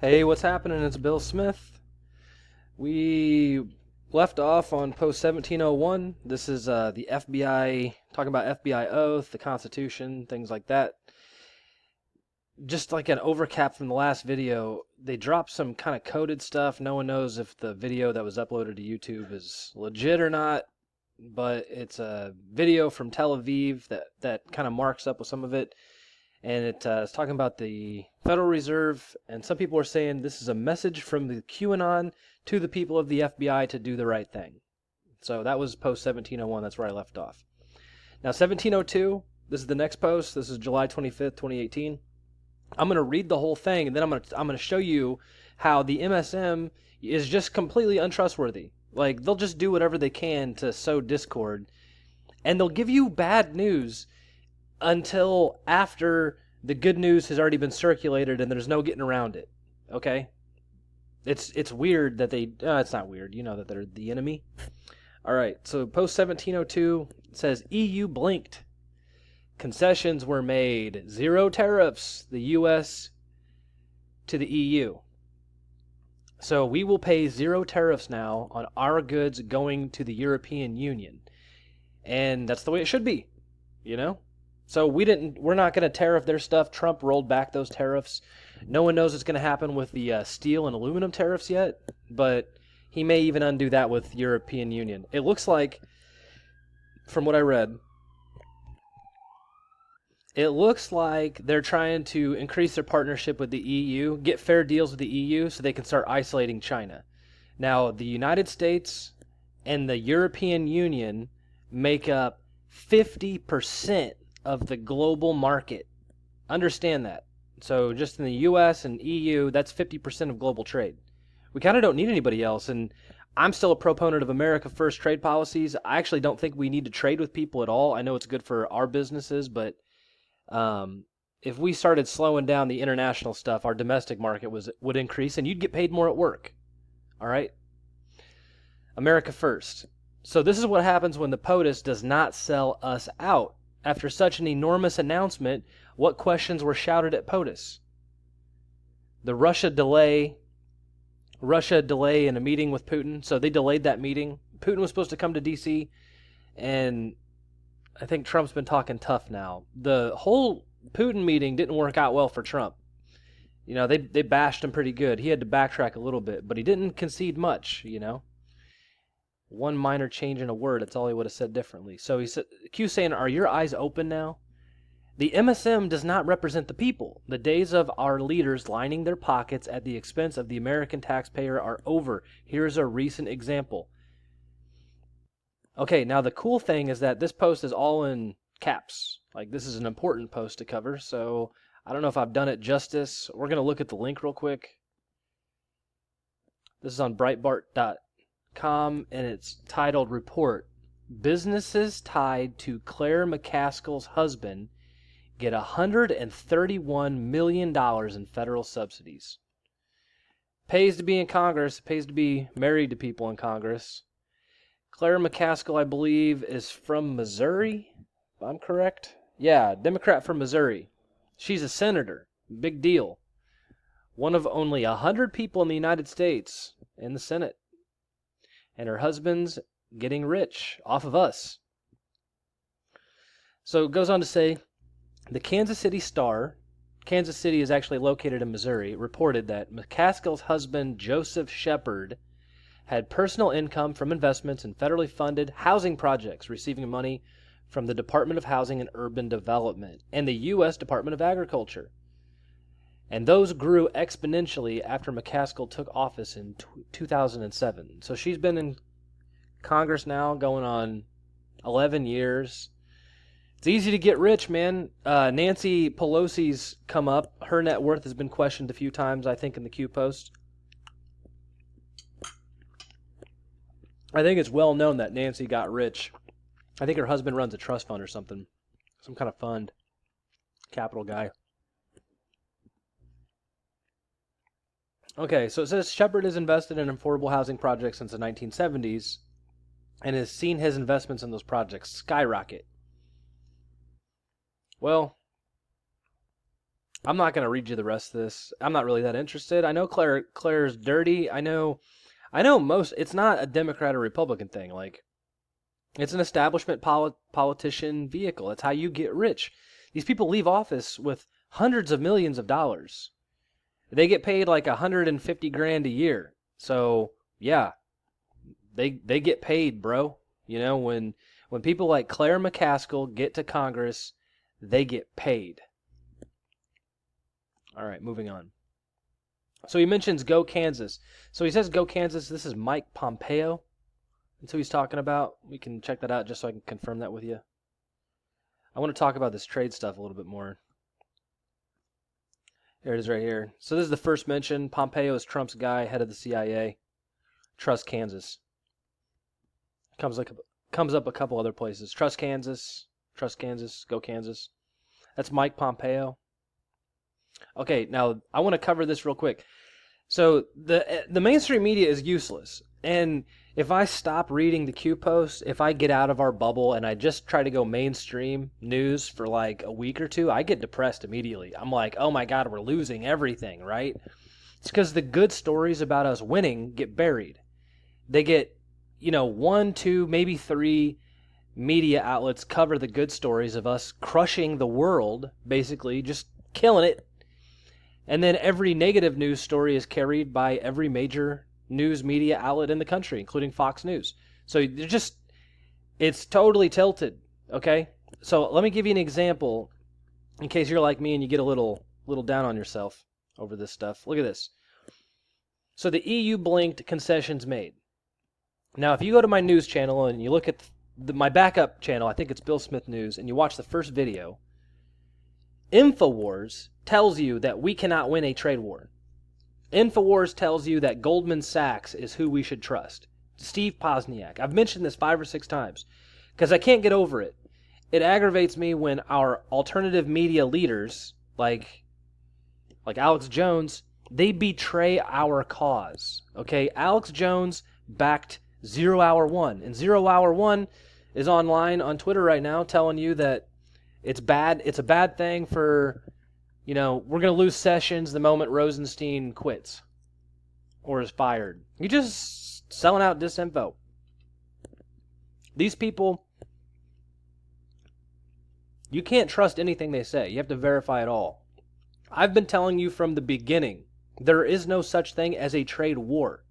Hey, what's happening? It's Bill Smith. We left off on post 1701. This is the FBI, talking about FBI oath, the Constitution, things like that. Just like an overcap from the last video, they dropped some kind of coded stuff. No one knows if the video that was uploaded to YouTube is legit or not, but it's a video from Tel Aviv that kind of marks up with some of it. And it's talking about the Federal Reserve, and some people are saying this is a message from the QAnon to the people of the FBI to do the right thing. So that was post 1701. That's where I left off. Now 1702. This is the next post. This is July 25th, 2018. I'm going to read the whole thing, and then I'm going to show you how the MSM is just completely untrustworthy. Like, they'll just do whatever they can to sow discord, and they'll give you bad news until after the good news has already been circulated and there's no getting around it. Okay? It's weird that they... it's not weird. You know that they're the enemy. All right, so post 1702 says, EU blinked. Concessions were made. Zero tariffs, the U.S. to the EU. So we will pay zero tariffs now on our goods going to the European Union. And that's the way it should be, you know? So we're not going to tariff their stuff. Trump rolled back those tariffs. No one knows what's going to happen with the steel and aluminum tariffs yet, but he may even undo that with European Union. It looks like, from what I read, it looks like they're trying to increase their partnership with the EU, get fair deals with the EU so they can start isolating China. Now, the United States and the European Union make up 50% of the global market. Understand that. So just in the US and EU, that's 50% of global trade. We kind of don't need anybody else, and I'm still a proponent of America First trade policies. I actually don't think we need to trade with people at all. I know it's good for our businesses, but if we started slowing down the international stuff, our domestic market would increase, and you'd get paid more at work. All right? America First. So this is what happens when the POTUS does not sell us out. After such an enormous announcement, what questions were shouted at POTUS? The Russia delay in a meeting with Putin. So they delayed that meeting. Putin was supposed to come to D.C., and I think Trump's been talking tough now. The whole Putin meeting didn't work out well for Trump. You know, they bashed him pretty good. He had to backtrack a little bit, but he didn't concede much, you know. One minor change in a word, that's all he would have said differently. So he said, Q's saying, are your eyes open now? The MSM does not represent the people. The days of our leaders lining their pockets at the expense of the American taxpayer are over. Here's a recent example. Okay, now the cool thing is that this post is all in caps. Like, this is an important post to cover, so I don't know if I've done it justice. We're going to look at the link real quick. This is on Breitbart.com, and it's titled Report. Businesses tied to Claire McCaskill's husband get $131 million in federal subsidies. Pays to be in Congress, pays to be married to people in Congress. Claire McCaskill, I believe, is from Missouri, if I'm correct. Yeah, Democrat from Missouri. She's a senator. Big deal. One of only 100 people in the United States in the Senate. And her husband's getting rich off of us. So it goes on to say, the Kansas City Star, Kansas City is actually located in Missouri, reported that McCaskill's husband, Joseph Shepard, had personal income from investments in federally funded housing projects, receiving money from the Department of Housing and Urban Development and the U.S. Department of Agriculture. And those grew exponentially after McCaskill took office in 2007. So she's been in Congress now going on 11 years. It's easy to get rich, man. Nancy Pelosi's come up. Her net worth has been questioned a few times, I think, in the Q post. I think it's well known that Nancy got rich. I think her husband runs a trust fund or something. Some kind of fund. Capital guy. Okay, so it says Shepard has invested in affordable housing projects since the 1970s and has seen his investments in those projects skyrocket. Well, I'm not going to read you the rest of this. I'm not really that interested. I know Claire's dirty. I know most. It's not a Democrat or Republican thing. Like, it's an establishment politician vehicle. It's how you get rich. These people leave office with hundreds of millions of dollars. They get paid like 150 grand a year. So yeah, they get paid, bro. You know, when people like Claire McCaskill get to Congress, they get paid. All right, moving on. So he mentions Go Kansas. So he says Go Kansas. This is Mike Pompeo. That's who he's talking about. We can check that out just so I can confirm that with you. I want to talk about this trade stuff a little bit more. Here it is right here. So this is the first mention. Pompeo is Trump's guy, head of the CIA. Trust Kansas. Comes up a couple other places. Trust Kansas, Go Kansas. That's Mike Pompeo. Okay, now I want to cover this real quick. So the mainstream media is useless. And if I stop reading the Q posts, if I get out of our bubble and I just try to go mainstream news for like a week or two, I get depressed immediately. I'm like, oh my God, we're losing everything, right? It's because the good stories about us winning get buried. They get, 1, 2, maybe 3 media outlets cover the good stories of us crushing the world, basically, just killing it. And then every negative news story is carried by every major news media outlet in the country, including Fox News. So it's totally tilted, okay? So let me give you an example in case you're like me and you get a little down on yourself over this stuff. Look at this. So the EU blinked, concessions made. Now, if you go to my news channel and you look at my backup channel, I think it's Bill Smith News, and you watch the first video, InfoWars tells you that we cannot win a trade war. InfoWars tells you that Goldman Sachs is who we should trust. Steve Pozniak. I've mentioned this 5 or 6 times because I can't get over it. It aggravates me when our alternative media leaders, like Alex Jones, they betray our cause. Okay, Alex Jones backed 0 Hour 1, and 0 Hour 1 is online on Twitter right now telling you that it's bad. It's a bad thing for, we're going to lose Sessions the moment Rosenstein quits or is fired. You're just selling out disinfo. These people, you can't trust anything they say. You have to verify it all. I've been telling you from the beginning, there is no such thing as a trade war.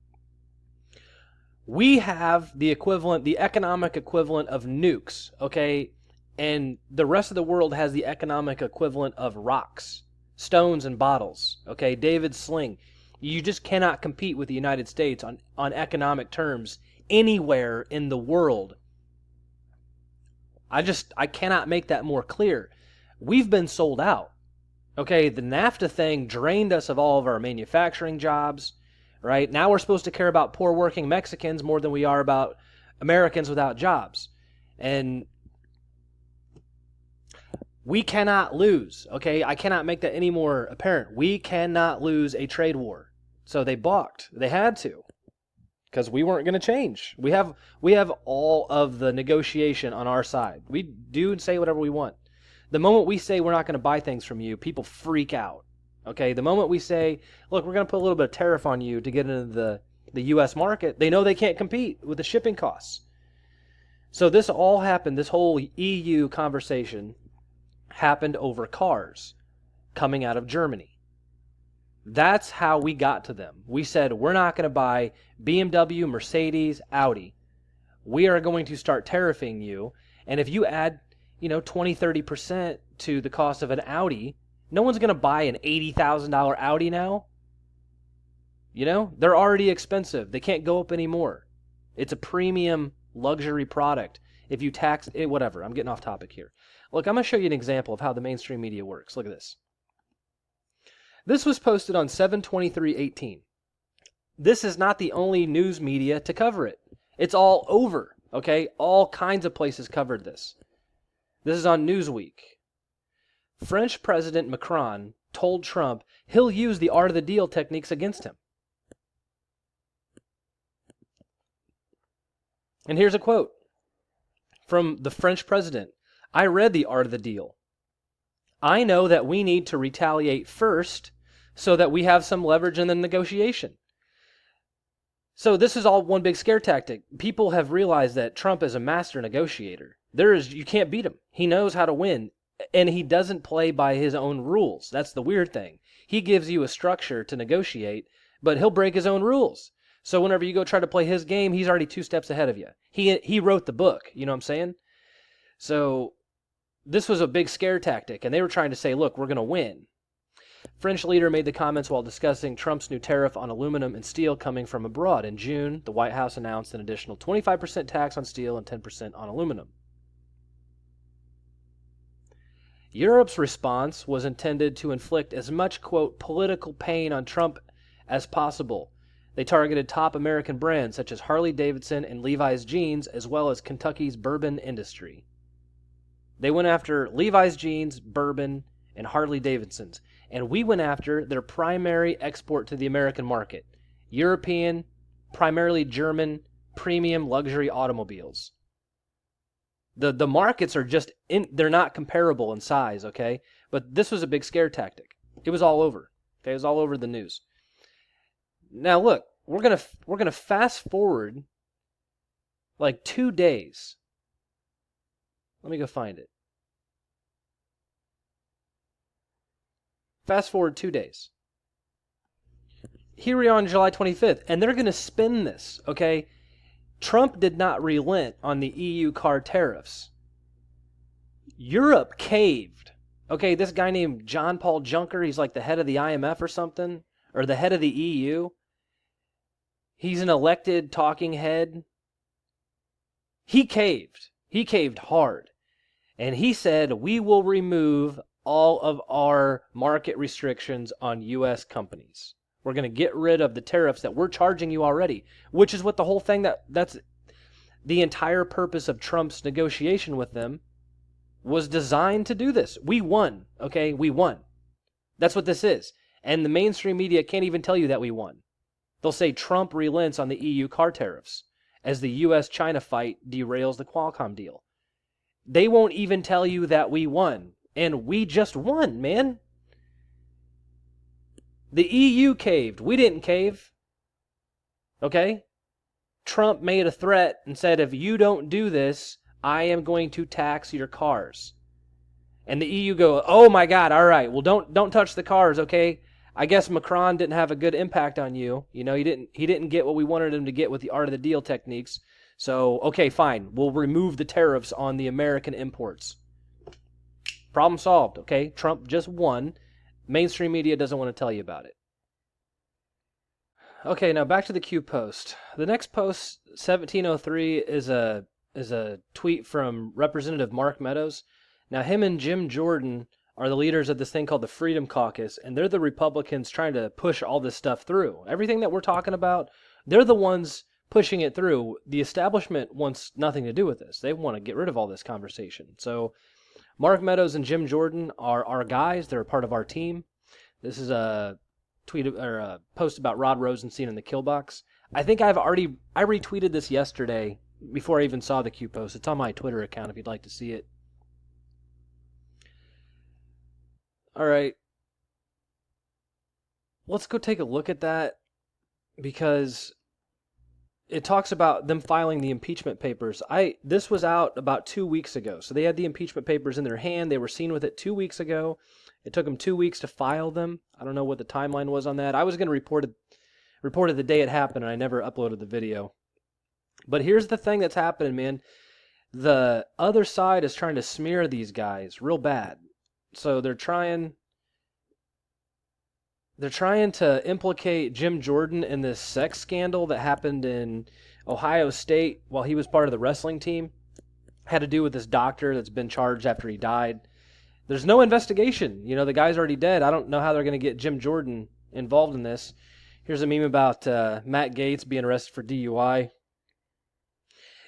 We have the economic equivalent of nukes, okay? And the rest of the world has the economic equivalent of rocks, stones, and bottles, okay? David Sling. You just cannot compete with the United States on economic terms anywhere in the world. I cannot make that more clear. We've been sold out. Okay, the NAFTA thing drained us of all of our manufacturing jobs, right? Now we're supposed to care about poor working Mexicans more than we are about Americans without jobs. And we cannot lose, okay? I cannot make that any more apparent. We cannot lose a trade war. So they balked. They had to, because we weren't going to change. We have all of the negotiation on our side. We do and say whatever we want. The moment we say we're not going to buy things from you, people freak out. Okay, the moment we say, look, we're going to put a little bit of tariff on you to get into the U.S. market, they know they can't compete with the shipping costs. So this all happened, this whole EU conversation happened over cars coming out of Germany. That's how we got to them. We said, we're not going to buy BMW, Mercedes, Audi. We are going to start tariffing you, and if you add 20, 30% to the cost of an Audi, no one's going to buy an $80,000 Audi now. They're already expensive. They can't go up anymore. It's a premium luxury product. If you tax it, whatever. I'm getting off topic here. Look, I'm going to show you an example of how the mainstream media works. Look at this. This was posted on 7/23/18. This is not the only news media to cover it. It's all over, okay? All kinds of places covered this. This is on Newsweek. French President Macron told Trump he'll use the art of the deal techniques against him. And here's a quote from the French president. I read the art of the deal. I know that we need to retaliate first so that we have some leverage in the negotiation. So this is all one big scare tactic. People have realized that Trump is a master negotiator. You can't beat him. He knows how to win, and he doesn't play by his own rules. That's the weird thing. He gives you a structure to negotiate, but he'll break his own rules. So whenever you go try to play his game, he's already 2 steps ahead of you. He wrote the book, you know what I'm saying? So this was a big scare tactic, and they were trying to say, look, we're going to win. French leader made the comments while discussing Trump's new tariff on aluminum and steel coming from abroad. In June, the White House announced an additional 25% tax on steel and 10% on aluminum. Europe's response was intended to inflict as much, quote, political pain on Trump as possible. They targeted top American brands such as Harley-Davidson and Levi's jeans, as well as Kentucky's bourbon industry. They went after Levi's jeans, bourbon, and Harley-Davidson's, and we went after their primary export to the American market, European, primarily German, premium luxury automobiles. The markets are just, they're not comparable in size, okay? But this was a big scare tactic. It was all over. Okay, it was all over the news. Now look, we're gonna fast forward like 2 days. Let me go find it. Fast forward 2 days. Here we are on July 25th, and they're going to spin this, okay? Trump did not relent on the EU car tariffs. Europe caved. Okay, this guy named John Paul Juncker, he's like the head of the IMF or something, or the head of the EU. He's an elected talking head. He caved. He caved hard. And he said, we will remove all of our market restrictions on U.S. companies. We're going to get rid of the tariffs that we're charging you already, which is what the whole thing, that's the entire purpose of Trump's negotiation with them was designed to do this. We won, okay? We won. That's what this is. And the mainstream media can't even tell you that we won. They'll say Trump relents on the EU car tariffs as the U.S. China fight derails the Qualcomm deal. They won't even tell you that we won. And we just won, man. The EU caved. We didn't cave. Okay? Trump made a threat and said, if you don't do this, I am going to tax your cars. And the EU go, oh my God, all right, well don't touch the cars, okay? I guess Macron didn't have a good impact on you. You know, he didn't get what we wanted him to get with the art of the deal techniques. So, okay, fine. We'll remove the tariffs on the American imports. Problem solved, okay? Trump just won. Mainstream media doesn't want to tell you about it. Okay, now back to the Q post. The next post, 1703, is a tweet from Representative Mark Meadows. Now, him and Jim Jordan are the leaders of this thing called the Freedom Caucus, and they're the Republicans trying to push all this stuff through. Everything that we're talking about, they're the ones pushing it through. The establishment wants nothing to do with this. They want to get rid of all this conversation. So Mark Meadows and Jim Jordan are our guys. They're a part of our team. This is a tweet or a post about Rod Rosenstein in the kill box. I think I retweeted this yesterday before I even saw the Q post. It's on my Twitter account if you'd like to see it. All right. Let's go take a look at that because it talks about them filing the impeachment papers. This was out about 2 weeks ago. So they had the impeachment papers in their hand. They were seen with it 2 weeks ago. It took them 2 weeks to file them. I don't know what the timeline was on that. I was going to report it the day it happened, and I never uploaded the video. But here's the thing that's happening, man. The other side is trying to smear these guys real bad. So they're trying to implicate Jim Jordan in this sex scandal that happened in Ohio State while he was part of the wrestling team. Had to do with this doctor that's been charged after he died. There's no investigation. You know, the guy's already dead. I don't know how they're going to get Jim Jordan involved in this. Here's a meme about Matt Gaetz being arrested for DUI.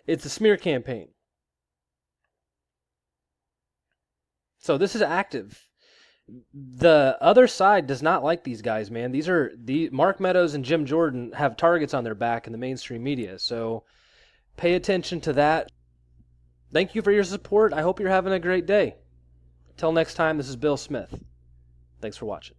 It's a smear campaign. So this is active. The other side does not like these guys, man. Mark Meadows and Jim Jordan have targets on their back in the mainstream media. So pay attention to that. Thank you for your support. I hope you're having a great day. Till next time, this is Bill Smith. Thanks for watching.